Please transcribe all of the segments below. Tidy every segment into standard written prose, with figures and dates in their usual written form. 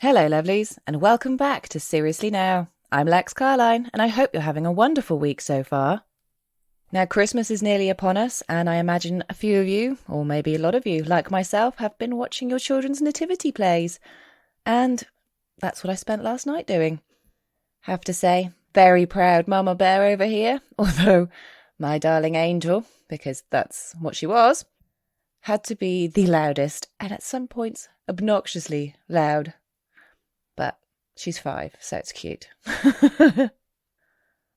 Hello, lovelies, and welcome back to Seriously Now. I'm Lex Carline, and I hope you're having a wonderful week so far. Now, Christmas is nearly upon us, and I imagine a few of you, or maybe a lot of you, like myself, have been watching your children's nativity plays. And that's what I spent last night doing. Have to say, very proud Mama Bear over here, although my darling angel, because that's what she was, had to be the loudest, and at some points obnoxiously loud. But she's 5, so it's cute.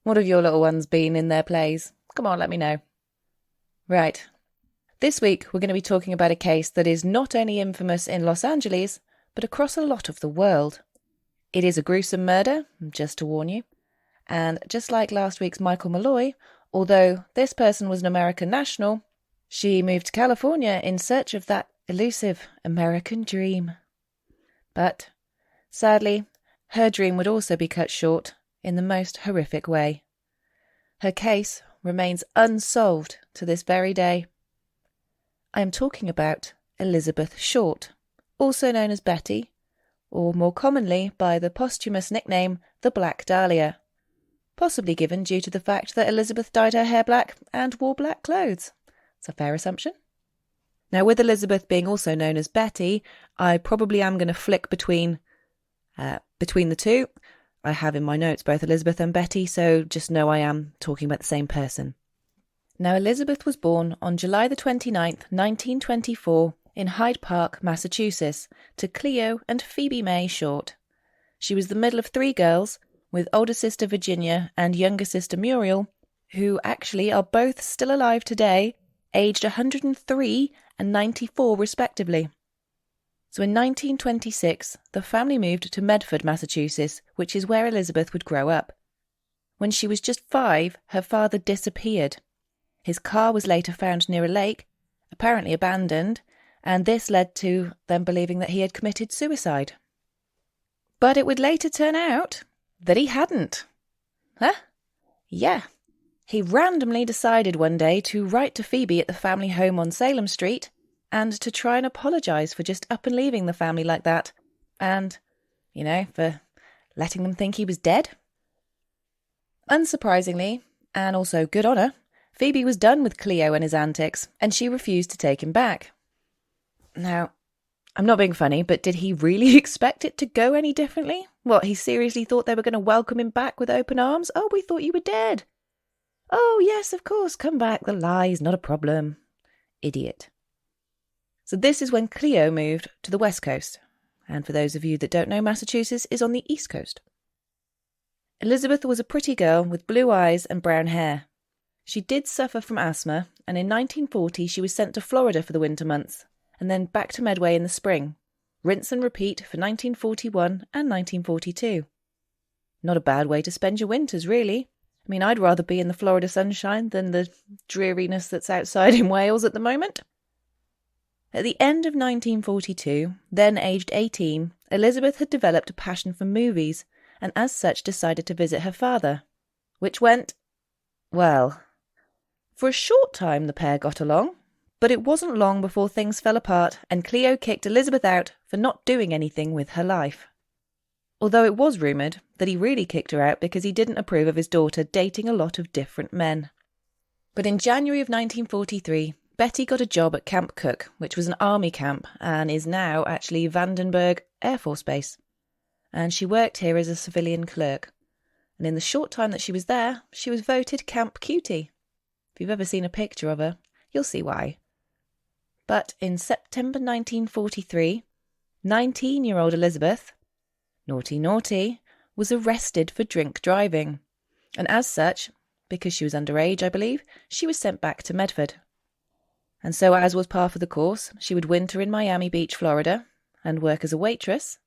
What have your little ones been in their plays? Come on, let me know. Right. This week, we're going to be talking about a case that is not only infamous in Los Angeles, but across a lot of the world. It is a gruesome murder, just to warn you. And just like last week's Michael Malloy, although this person was an American national, she moved to California in search of that elusive American dream. But sadly, her dream would also be cut short in the most horrific way. Her case remains unsolved to this very day. I am talking about Elizabeth Short, also known as Betty, or more commonly by the posthumous nickname the Black Dahlia, possibly given due to the fact that Elizabeth dyed her hair black and wore black clothes. It's a fair assumption. Now, with Elizabeth being also known as Betty, I probably am going to flick between the two. I have in my notes both Elizabeth and Betty, so just know I am talking about the same person. Now, Elizabeth was born on July the 29th, 1924, in Hyde Park, Massachusetts, to Cleo and Phoebe May Short. She was the middle of 3 girls, with older sister Virginia and younger sister Muriel, who actually are both still alive today, aged 103 and 94 respectively. So in 1926, the family moved to Medford, Massachusetts, which is where Elizabeth would grow up. When she was just 5, her father disappeared. His car was later found near a lake, apparently abandoned, and this led to them believing that he had committed suicide. But it would later turn out that he hadn't. Huh? Yeah. He randomly decided one day to write to Phoebe at the family home on Salem Street and to try and apologise for just up and leaving the family like that, and, for letting them think he was dead. Unsurprisingly, and also good on her, Phoebe was done with Cleo and his antics, and she refused to take him back. Now, I'm not being funny, but did he really expect it to go any differently? What, he seriously thought they were going to welcome him back with open arms? Oh, we thought you were dead. Oh, yes, of course, come back, the lie's not a problem. Idiot. So this is when Cleo moved to the West Coast. And for those of you that don't know, Massachusetts is on the East Coast. Elizabeth was a pretty girl with blue eyes and brown hair. She did suffer from asthma, and in 1940 she was sent to Florida for the winter months, and then back to Medway in the spring. Rinse and repeat for 1941 and 1942. Not a bad way to spend your winters, really. I mean, I'd rather be in the Florida sunshine than the dreariness that's outside in Wales at the moment. At the end of 1942, then aged 18, Elizabeth had developed a passion for movies, and as such decided to visit her father, which went, well. For a short time the pair got along, but it wasn't long before things fell apart and Cleo kicked Elizabeth out for not doing anything with her life. Although it was rumoured that he really kicked her out because he didn't approve of his daughter dating a lot of different men. But in January of 1943, Betty got a job at Camp Cook, which was an army camp and is now actually Vandenberg Air Force Base. And she worked here as a civilian clerk. And in the short time that she was there, she was voted Camp Cutie. If you've ever seen a picture of her, you'll see why. But in September 1943, 19-year-old Elizabeth, naughty naughty, was arrested for drink driving. And as such, because she was underage, I believe, she was sent back to Medford. And so, as was par for the course, she would winter in Miami Beach, Florida, and work as a waitress.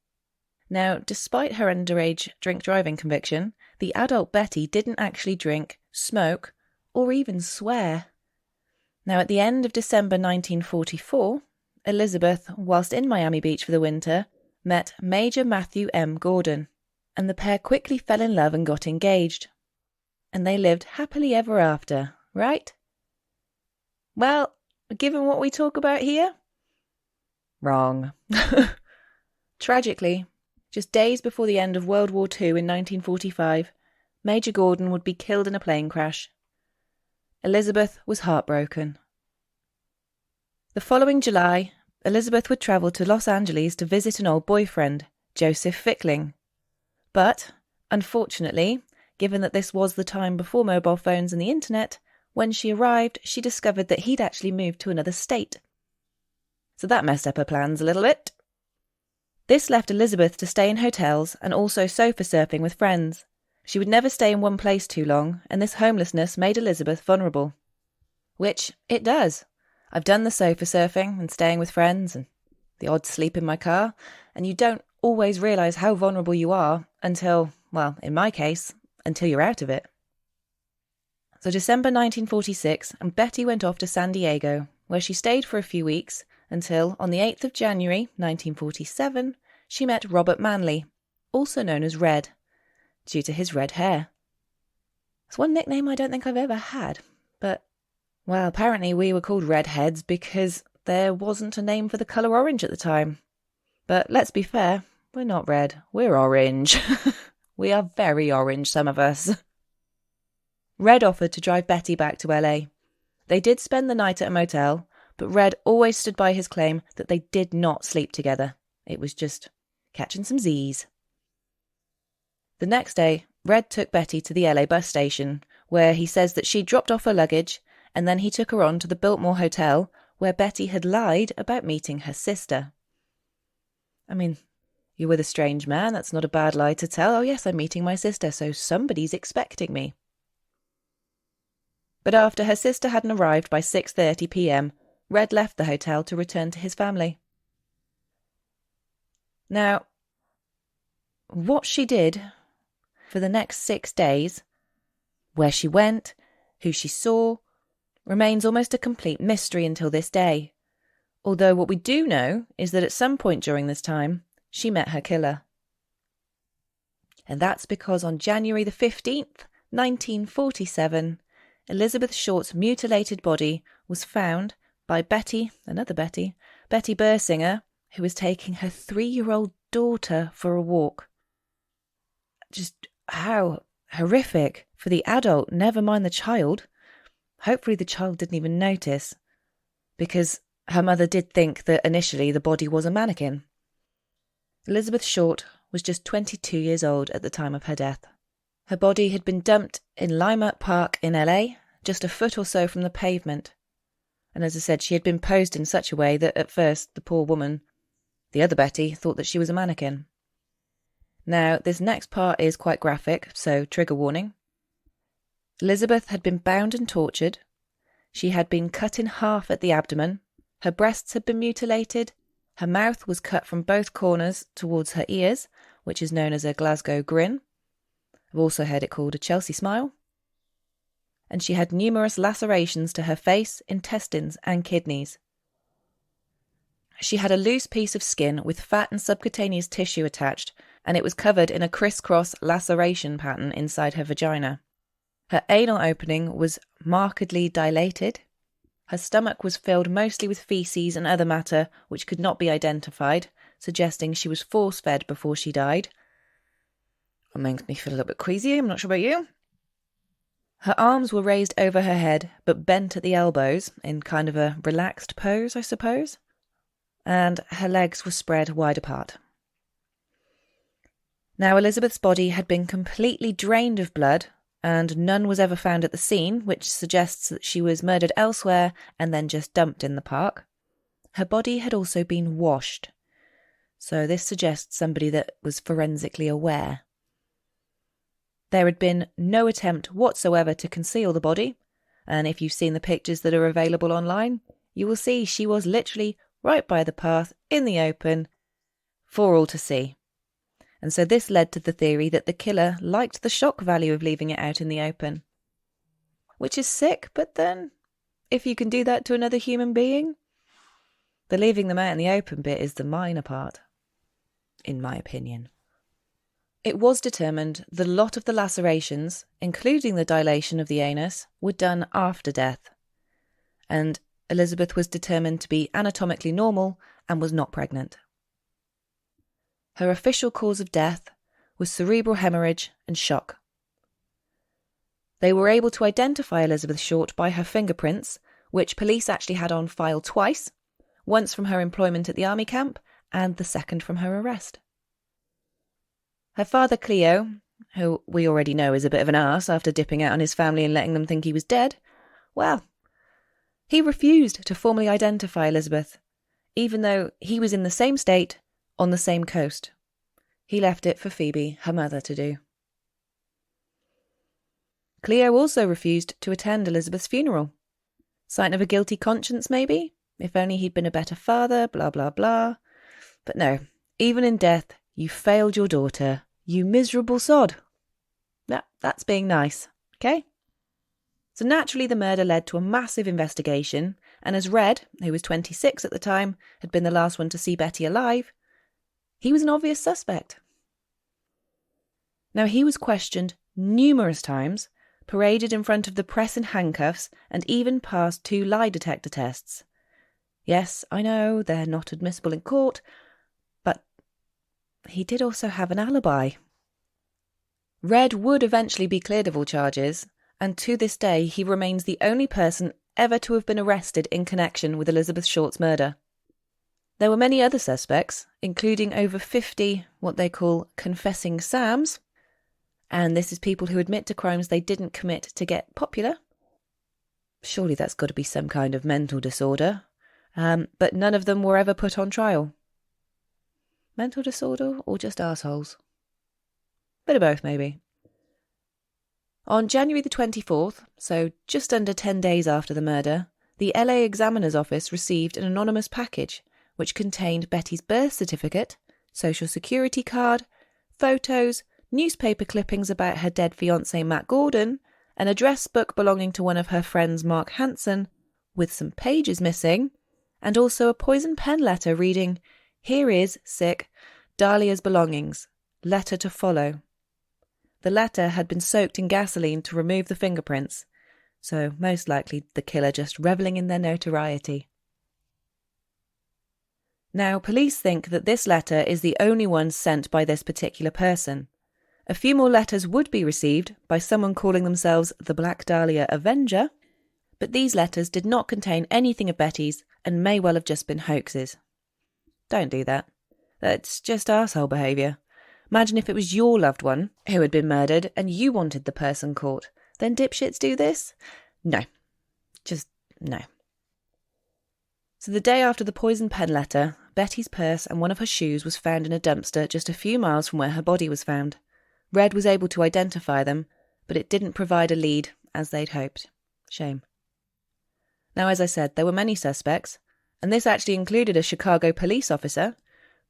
Now, despite her underage drink driving conviction, the adult Betty didn't actually drink, smoke, or even swear. Now, at the end of December 1944, Elizabeth, whilst in Miami Beach for the winter, met Major Matthew M. Gordon, and the pair quickly fell in love and got engaged. And they lived happily ever after, right? Well, given what we talk about here? Wrong. Tragically, Just days before the end of World War II in 1945, Major Gordon would be killed in a plane crash. Elizabeth was heartbroken. The following July, Elizabeth would travel to Los Angeles to visit an old boyfriend, Joseph Fickling. But, unfortunately, given that this was the time before mobile phones and the internet, when she arrived, she discovered that he'd actually moved to another state. So that messed up her plans a little bit. This left Elizabeth to stay in hotels and also sofa surfing with friends. She would never stay in one place too long, and this homelessness made Elizabeth vulnerable. Which it does. I've done the sofa surfing and staying with friends and the odd sleep in my car, and you don't always realise how vulnerable you are until, well, in my case, until you're out of it. So December 1946, and Betty went off to San Diego, where she stayed for a few weeks until, on the 8th of January 1947, she met Robert Manley, also known as Red, due to his red hair. It's one nickname I don't think I've ever had, but, well, apparently we were called redheads because there wasn't a name for the colour orange at the time. But let's be fair, we're not red, we're orange. We are very orange, some of us. Red offered to drive Betty back to LA. They did spend the night at a motel, but Red always stood by his claim that they did not sleep together. It was just catching some Z's. The next day, Red took Betty to the LA bus station, where he says that she dropped off her luggage, and then he took her on to the Biltmore Hotel, where Betty had lied about meeting her sister. I mean, you're with a strange man, that's not a bad lie to tell. Oh yes, I'm meeting my sister, so somebody's expecting me. But after her sister hadn't arrived by 6:30 p.m, Red left the hotel to return to his family. Now, what she did for the next 6 days, where she went, who she saw, remains almost a complete mystery until this day. Although what we do know is that at some point during this time, she met her killer. And that's because on January the 15th, 1947, Elizabeth Short's mutilated body was found by another Betty Bersinger, who was taking her 3-year-old daughter for a walk. Just how horrific for the adult, never mind the child. Hopefully the child didn't even notice, because her mother did think that initially the body was a mannequin. Elizabeth Short was just 22 years old at the time of her death. Her body had been dumped in Leimert Park in LA, just a foot or so from the pavement. And as I said, she had been posed in such a way that at first the poor woman, the other Betty, thought that she was a mannequin. Now, this next part is quite graphic, so trigger warning. Elizabeth had been bound and tortured. She had been cut in half at the abdomen. Her breasts had been mutilated. Her mouth was cut from both corners towards her ears, which is known as a Glasgow grin. I've also heard it called a Chelsea smile. And she had numerous lacerations to her face, intestines and kidneys. She had a loose piece of skin with fat and subcutaneous tissue attached, and it was covered in a crisscross laceration pattern inside her vagina. Her anal opening was markedly dilated. Her stomach was filled mostly with feces and other matter which could not be identified, suggesting she was force-fed before she died. It makes me feel a little bit queasy, I'm not sure about you. Her arms were raised over her head, but bent at the elbows, in kind of a relaxed pose, I suppose. And her legs were spread wide apart. Now, Elizabeth's body had been completely drained of blood, and none was ever found at the scene, which suggests that she was murdered elsewhere and then just dumped in the park. Her body had also been washed, so this suggests somebody that was forensically aware. There had been no attempt whatsoever to conceal the body, and if you've seen the pictures that are available online, you will see she was literally right by the path, in the open, for all to see. And so this led to the theory that the killer liked the shock value of leaving it out in the open. Which is sick, but then, if you can do that to another human being, the leaving them out in the open bit is the minor part, in my opinion. It was determined the lot of the lacerations, including the dilation of the anus, were done after death, and Elizabeth was determined to be anatomically normal and was not pregnant. Her official cause of death was cerebral hemorrhage and shock. They were able to identify Elizabeth Short by her fingerprints, which police actually had on file twice, once from her employment at the army camp and the second from her arrest. Her father Cleo, who we already know is a bit of an arse after dipping out on his family and letting them think he was dead, well, he refused to formally identify Elizabeth, even though he was in the same state, on the same coast. He left it for Phoebe, her mother, to do. Cleo also refused to attend Elizabeth's funeral. Sign of a guilty conscience, maybe? If only he'd been a better father, blah, blah, blah. But no, even in death, you failed your daughter, you miserable sod. That's being nice, okay? So naturally the murder led to a massive investigation, and as Red, who was 26 at the time, had been the last one to see Betty alive, he was an obvious suspect. Now he was questioned numerous times, paraded in front of the press in handcuffs, and even passed 2 lie detector tests. Yes, I know, they're not admissible in court, but he did also have an alibi. Red would eventually be cleared of all charges, and to this day he remains the only person ever to have been arrested in connection with Elizabeth Short's murder. There were many other suspects, including over 50 what they call confessing Sams, and this is people who admit to crimes they didn't commit to get popular. Surely that's got to be some kind of mental disorder, but none of them were ever put on trial. Mental disorder or just arseholes? Bit of both, maybe. On January the 24th, so just under 10 days after the murder, the LA Examiner's Office received an anonymous package which contained Betty's birth certificate, social security card, photos, newspaper clippings about her dead fiancé Matt Gordon, an address book belonging to one of her friends Mark Hansen, with some pages missing, and also a poison pen letter reading, "Here is, Dahlia's belongings. Letter to follow." The letter had been soaked in gasoline to remove the fingerprints, so most likely the killer just revelling in their notoriety. Now, police think that this letter is the only one sent by this particular person. A few more letters would be received by someone calling themselves the Black Dahlia Avenger, but these letters did not contain anything of Betty's and may well have just been hoaxes. Don't do that. That's just arsehole behaviour. Imagine if it was your loved one who had been murdered and you wanted the person caught. Then dipshits do this? No. Just no. So the day after the poison pen letter, Betty's purse and one of her shoes was found in a dumpster just a few miles from where her body was found. Red was able to identify them, but it didn't provide a lead, as they'd hoped. Shame. Now, as I said, there were many suspects, and this actually included a Chicago police officer,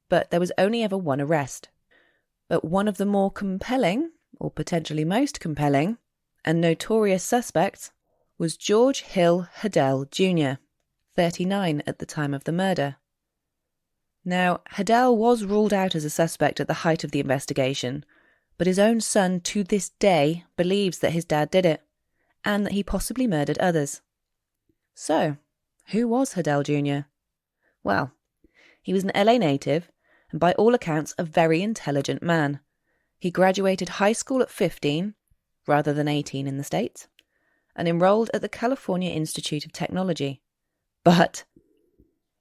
but there was only ever one arrest. But one of the more compelling, or potentially most compelling, and notorious suspects was George Hill Haddell Jr., 39 at the time of the murder. Now, Haddell was ruled out as a suspect at the height of the investigation, but his own son to this day believes that his dad did it, and that he possibly murdered others. So, who was Haddell Jr.? Well, he was an LA native, and by all accounts a very intelligent man. He graduated high school at 15, rather than 18 in the States, and enrolled at the California Institute of Technology. But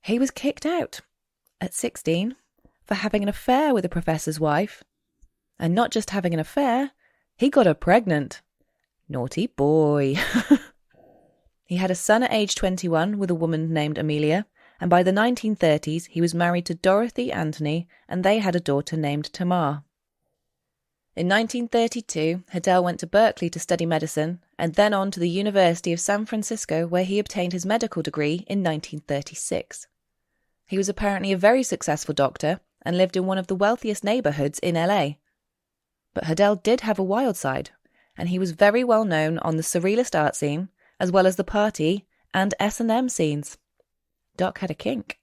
he was kicked out at 16 for having an affair with a professor's wife. And not just having an affair, he got her pregnant. Naughty boy. He had a son at age 21 with a woman named Amelia, and by the 1930s he was married to Dorothy Anthony, and they had a daughter named Tamar. In 1932, Haddell went to Berkeley to study medicine, and then on to the University of San Francisco, where he obtained his medical degree in 1936. He was apparently a very successful doctor and lived in one of the wealthiest neighbourhoods in LA. But Haddell did have a wild side, and he was very well known on the surrealist art scene, as well as the party and S&M scenes. Doc had a kink.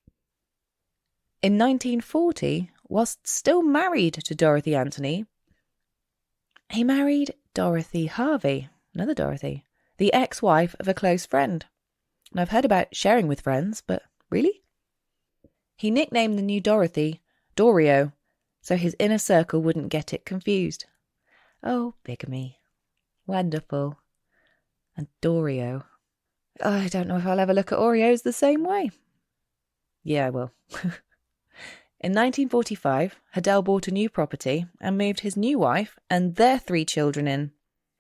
In 1940, whilst still married to Dorothy Anthony, he married Dorothy Harvey, another Dorothy, the ex-wife of a close friend. And I've heard about sharing with friends, but really? He nicknamed the new Dorothy Dorio, so his inner circle wouldn't get it confused. Oh, bigamy. Wonderful. And Doreo. I don't know if I'll ever look at Oreos the same way. Yeah, I will. In 1945, Hadel bought a new property and moved his new wife and their 3 children in.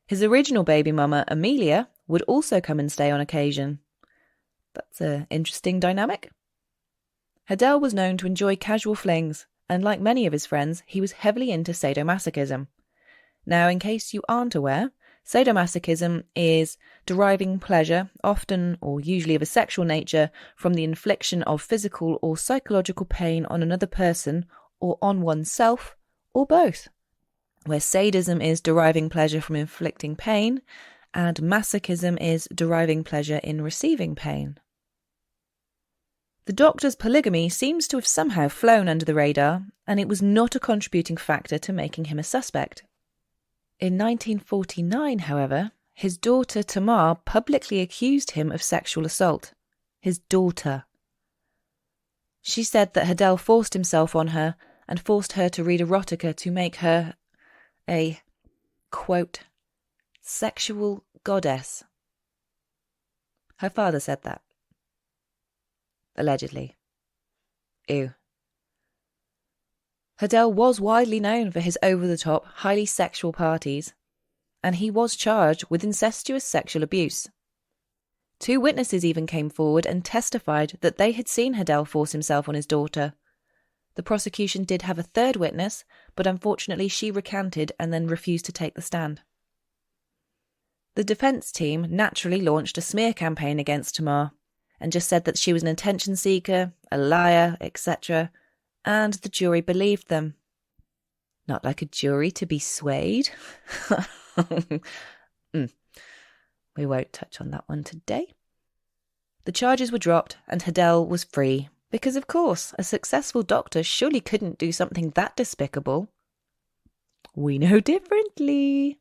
His original baby mama, Amelia, would also come and stay on occasion. That's an interesting dynamic. Hadel was known to enjoy casual flings, and like many of his friends, he was heavily into sadomasochism. Now, in case you aren't aware, sadomasochism is deriving pleasure, often or usually of a sexual nature, from the infliction of physical or psychological pain on another person or on oneself, or both. Where sadism is deriving pleasure from inflicting pain, and masochism is deriving pleasure in receiving pain. The doctor's polygamy seems to have somehow flown under the radar, and it was not a contributing factor to making him a suspect. In 1949, however, his daughter Tamar publicly accused him of sexual assault. His daughter. She said that Hadel forced himself on her and forced her to read erotica to make her a, quote, sexual goddess. Her father said that. Allegedly. Ew. Hadel was widely known for his over-the-top, highly sexual parties, and he was charged with incestuous sexual abuse. 2 witnesses even came forward and testified that they had seen Hadel force himself on his daughter. The prosecution did have a 3rd witness, but unfortunately she recanted and then refused to take the stand. The defence team naturally launched a smear campaign against Tamar, and just said that she was an attention seeker, a liar, etc., and the jury believed them. Not like a jury to be swayed. We won't touch on that one today. The charges were dropped and Hadel was free, because of course a successful doctor surely couldn't do something that despicable. We know differently.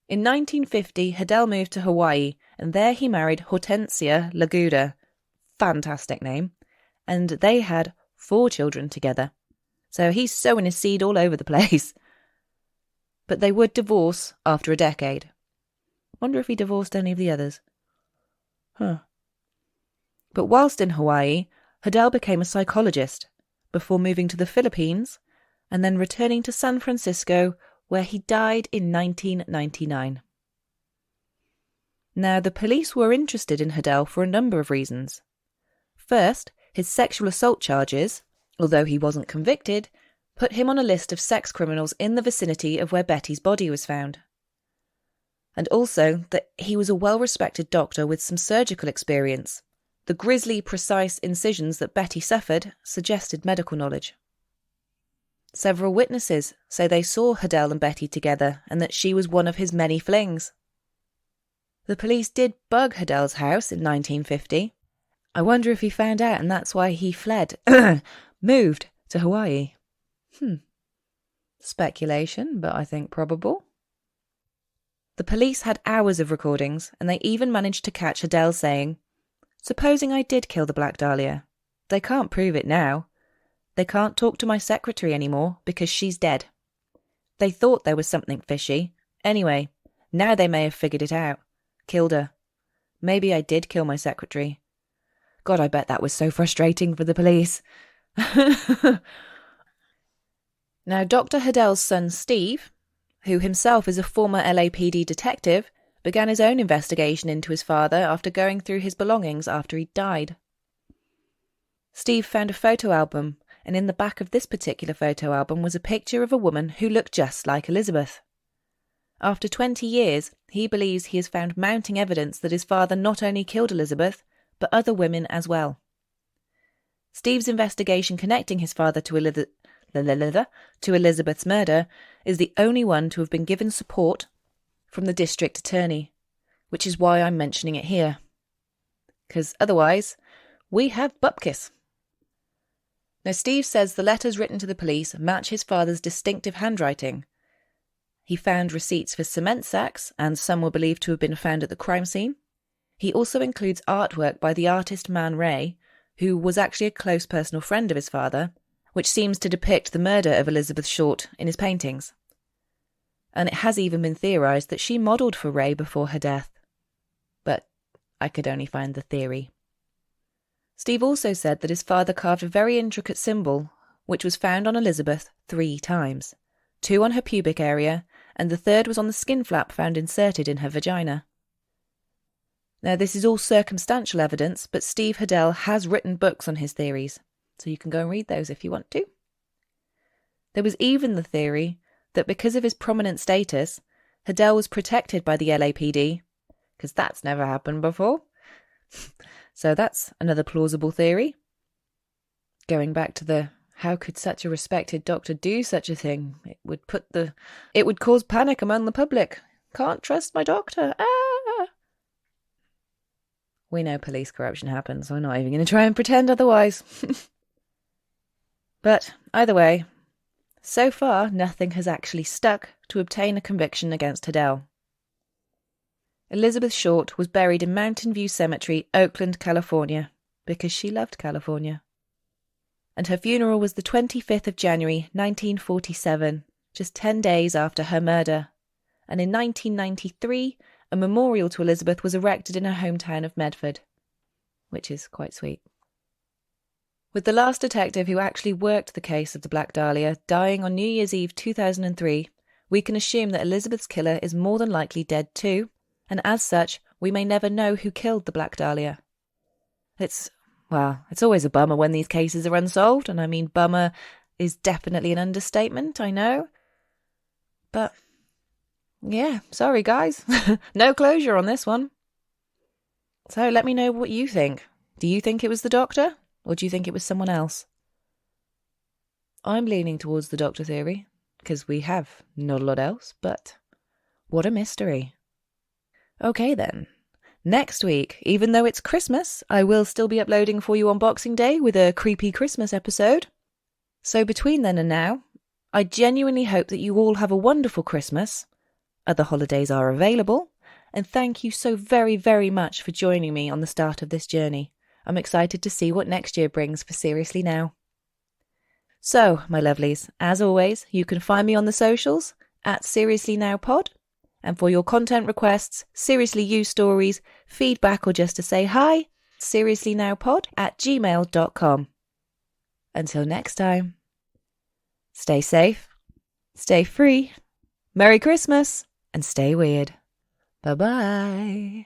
In 1950, Hadel moved to Hawaii, and there he married Hortensia Laguda. Fantastic name. And they had 4 children together. So he's sowing his seed all over the place. But they would divorce after a decade. Wonder if he divorced any of the others. But whilst in Hawaii, Hadel became a psychologist, before moving to the Philippines, and then returning to San Francisco, where he died in 1999. Now, the police were interested in Hadel for a number of reasons. First, his sexual assault charges, although he wasn't convicted, put him on a list of sex criminals in the vicinity of where Betty's body was found. And also that he was a well-respected doctor with some surgical experience. The grisly, precise incisions that Betty suffered suggested medical knowledge. Several witnesses say they saw Hadel and Betty together and that she was one of his many flings. The police did bug Hadel's house in 1950. I wonder if he found out and that's why he fled, moved to Hawaii. Speculation, but I think probable. The police had hours of recordings and they even managed to catch Hadel saying, "Supposing I did kill the Black Dahlia. They can't prove it now. They can't talk to my secretary anymore because she's dead. They thought there was something fishy. Anyway, now they may have figured it out. Killed her. Maybe I did kill my secretary." God, I bet that was so frustrating for the police. Now, Dr. Hadel's son Steve, who himself is a former LAPD detective, began his own investigation into his father after going through his belongings after he died. Steve found a photo album, and in the back of this particular photo album was a picture of a woman who looked just like Elizabeth. After 20 years, he believes he has found mounting evidence that his father not only killed Elizabeth, but other women as well. Steve's investigation connecting his father to Elizabeth's murder is the only one to have been given support from the district attorney, which is why I'm mentioning it here. Because otherwise, we have bupkis. Now, Steve says the letters written to the police match his father's distinctive handwriting. He found receipts for cement sacks, and some were believed to have been found at the crime scene. He also includes artwork by the artist Man Ray, who was actually a close personal friend of his father, which seems to depict the murder of Elizabeth Short in his paintings. And it has even been theorised that she modelled for Ray before her death. But I could only find the theory. Steve also said that his father carved a very intricate symbol, which was found on Elizabeth 3 times. 2 on her pubic area, and the 3rd was on the skin flap found inserted in her vagina. Now, this is all circumstantial evidence, but Steve Hadell has written books on his theories, so you can go and read those if you want to. There was even the theory that because of his prominent status, Hadell was protected by the LAPD, because that's never happened before. So that's another plausible theory. Going back to the how could such a respected doctor do such a thing? It would cause panic among the public. Can't trust my doctor. Ah! We know police corruption happens. I'm not even going to try and pretend otherwise. But either way, so far nothing has actually stuck to obtain a conviction against Hadell. Elizabeth Short was buried in Mountain View Cemetery, Oakland, California, because she loved California. And her funeral was the 25th of January 1947, just 10 days after her murder. And in 1993, a memorial to Elizabeth was erected in her hometown of Medford, which is quite sweet. With the last detective who actually worked the case of the Black Dahlia dying on New Year's Eve 2003, we can assume that Elizabeth's killer is more than likely dead too, and as such, we may never know who killed the Black Dahlia. It's always a bummer when these cases are unsolved, and I mean bummer is definitely an understatement, I know. But, yeah, sorry guys, no closure on this one. So let me know what you think. Do you think it was the doctor, or do you think it was someone else? I'm leaning towards the doctor theory, because we have not a lot else, but what a mystery. Okay then. Next week, even though it's Christmas, I will still be uploading for you on Boxing Day with a creepy Christmas episode. So between then and now, I genuinely hope that you all have a wonderful Christmas. Other holidays are available. And thank you so very, very much for joining me on the start of this journey. I'm excited to see what next year brings for Seriously Now. So, my lovelies, as always, you can find me on the socials at Seriously Now Pod. And for your content requests, Seriously You stories, feedback or just to say hi, seriousnowpod@gmail.com. Until next time, stay safe, stay free, Merry Christmas, and stay weird. Bye-bye.